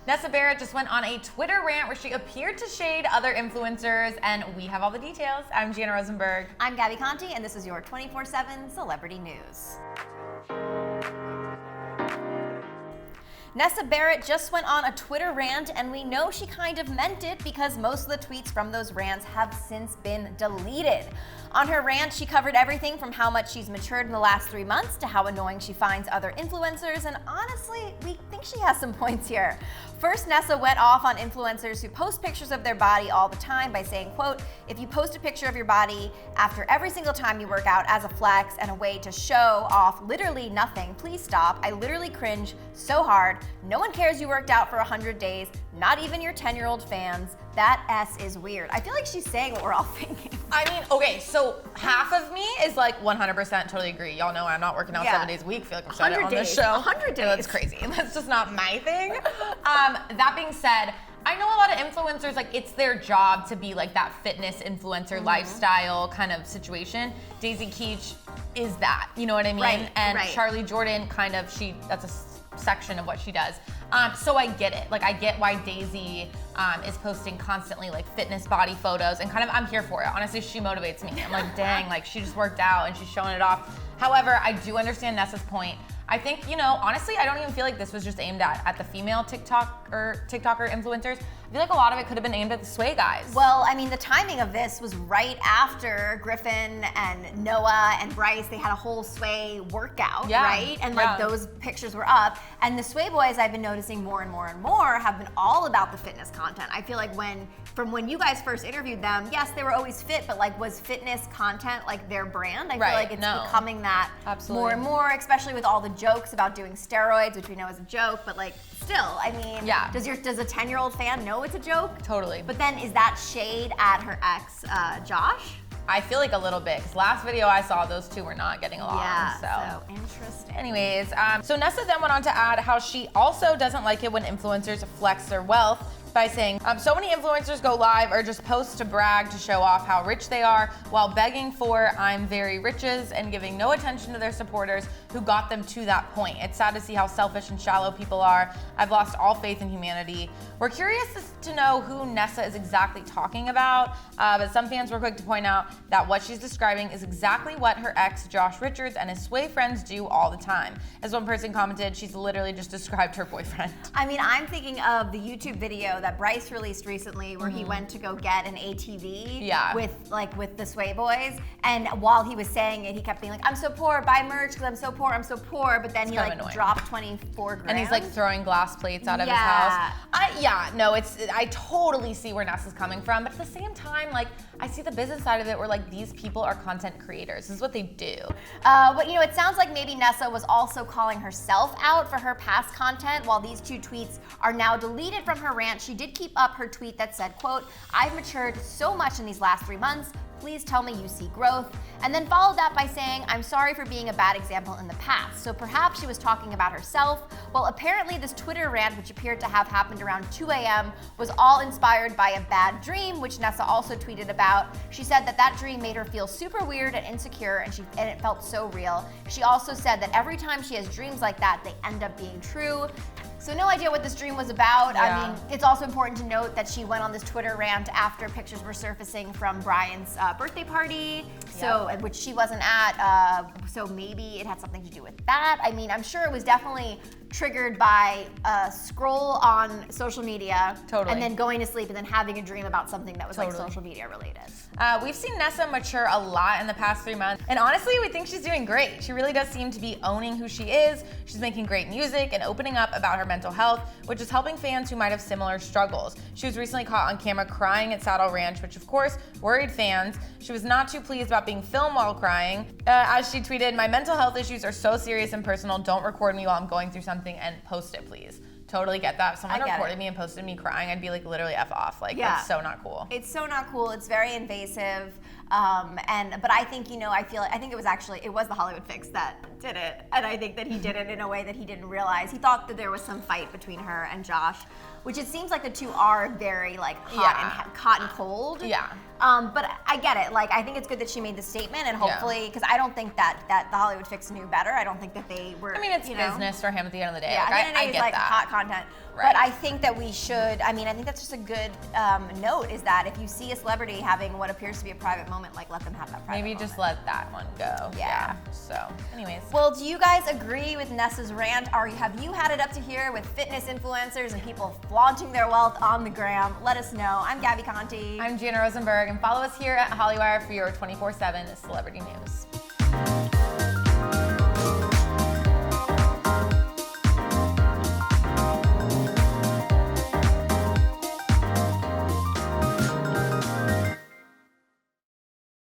Nessa Barrett just went on a Twitter rant where she appeared to shade other influencers, and we have all the details. I'm Gianna Rosenberg. I'm Gabby Conti, and this is your 24/7 Celebrity News. Nessa Barrett just went on a Twitter rant, and we know she kind of meant it because most of the tweets from those rants have since been deleted. On her rant, she covered everything from how much she's matured in the last 3 months to how annoying she finds other influencers, and honestly, we think she has some points here. First, Nessa went off on influencers who post pictures of their body all the time by saying, quote, "If you post a picture of your body after every single time you work out as a flex and a way to show off literally nothing, please stop. I literally cringe so hard. No one cares you worked out for 100 days, not even your 10-year-old fans. That S is weird." I feel like she's saying what we're all thinking. I mean, okay, so half of me is like 100% totally agree. Y'all know I'm not working out 7 days a week. I feel like I've said it on this show. 100 days. That's crazy. That's just not my thing. That being said, I know a lot of influencers, like it's their job to be like that fitness influencer lifestyle kind of situation. Daisy Keech is that, you know what I mean? Right, and right. Charlie Jordan that's a section of what she does. So I get it. Like I get why Daisy is posting constantly like fitness body photos, and kind of I'm here for it. Honestly, she motivates me. I'm like, dang, like she just worked out and she's showing it off. However, I do understand Nessa's point. I think, honestly, I don't even feel like this was just aimed at the female TikToker influencers. I feel like a lot of it could have been aimed at the Sway guys. Well, I mean, the timing of this was right after Griffin and Noah and Bryce, they had a whole Sway workout, right? And like those pictures were up. And the Sway boys, I've been noticing more and more and more, have been all about the fitness content. I feel like from when you guys first interviewed them, yes, they were always fit, but like was fitness content like their brand? I feel like it's becoming that more and more, especially with all the jokes about doing steroids, which we know is a joke, but like still, I mean, does a 10-year-old fan know it's a joke? Totally. But then is that shade at her ex, Josh? I feel like a little bit, because last video I saw, those two were not getting along. Yeah, so interesting. Anyways, so Nessa then went on to add how she also doesn't like it when influencers flex their wealth by saying, so many influencers go live or just post to brag to show off how rich they are while begging for "I'm very riches" and giving no attention to their supporters who got them to that point. It's sad to see how selfish and shallow people are. I've lost all faith in humanity. We're curious to know who Nessa is exactly talking about, but some fans were quick to point out that what she's describing is exactly what her ex, Josh Richards, and his Sway friends do all the time. As one person commented, she's literally just described her boyfriend. I mean, I'm thinking of the YouTube video that Bryce released recently where he went to go get an ATV with the Sway boys, and while he was saying it, he kept being like, "I'm so poor, buy merch because I'm so poor," but then he like dropped 24 grand. And he's like throwing glass plates out of his house. I totally see where Nessa's coming from, but at the same time, like I see the business side of it where like these people are content creators. This is what they do. But it sounds like maybe Nessa was also calling herself out for her past content. While these two tweets are now deleted from her rant, she did keep up her tweet that said, quote, "I've matured so much in these last 3 months. Please tell me you see growth," and then followed that by saying, "I'm sorry for being a bad example in the past." So perhaps she was talking about herself. Well, apparently this Twitter rant, which appeared to have happened around 2 a.m., was all inspired by a bad dream, which Nessa also tweeted about. She said that dream made her feel super weird and insecure, and it felt so real. She also said that every time she has dreams like that, they end up being true. So no idea what this dream was about. I mean, it's also important to note that she went on this Twitter rant after pictures were surfacing from Brian's birthday party, which she wasn't at, so maybe it had something to do with that. I mean, I'm sure it was definitely triggered by a scroll on social media, and then going to sleep and then having a dream about something that was like social media related. We've seen Nessa mature a lot in the past 3 months, and honestly, we think she's doing great. She really does seem to be owning who she is. She's making great music and opening up about her mental health, which is helping fans who might have similar struggles. She was recently caught on camera crying at Saddle Ranch, which of course worried fans. She was not too pleased about being filmed while crying. As she tweeted, "My mental health issues are so serious and personal. Don't record me while I'm going through something and post it, please." Totally get that. If someone recorded me and posted me crying, I'd be like literally F off. Like, that's so not cool. It's so not cool. It's very invasive. But I think, I think it was the Hollywood Fix that did it. And I think that he did it in a way that he didn't realize. He thought that there was some fight between her and Josh, which it seems like the two are very like hot and cold. Yeah. But I get it. Like, I think it's good that she made the statement, and hopefully, because I don't think that the Hollywood Fix knew better. I don't think that they were. I mean, it's business for him at the end of the day. Yeah, like, at the end of the day, I it's get like that. hot content. But I think that we should, I think that's just a good note, is that if you see a celebrity having what appears to be a private moment, like let them have that private moment. Maybe just let that one go. Yeah. So, anyways. Well, do you guys agree with Nessa's rant? Have you had it up to here with fitness influencers and people flaunting their wealth on the gram? Let us know. I'm Gabby Conti. I'm Gina Rosenberg, and follow us here at Hollywire for your 24/7 celebrity news.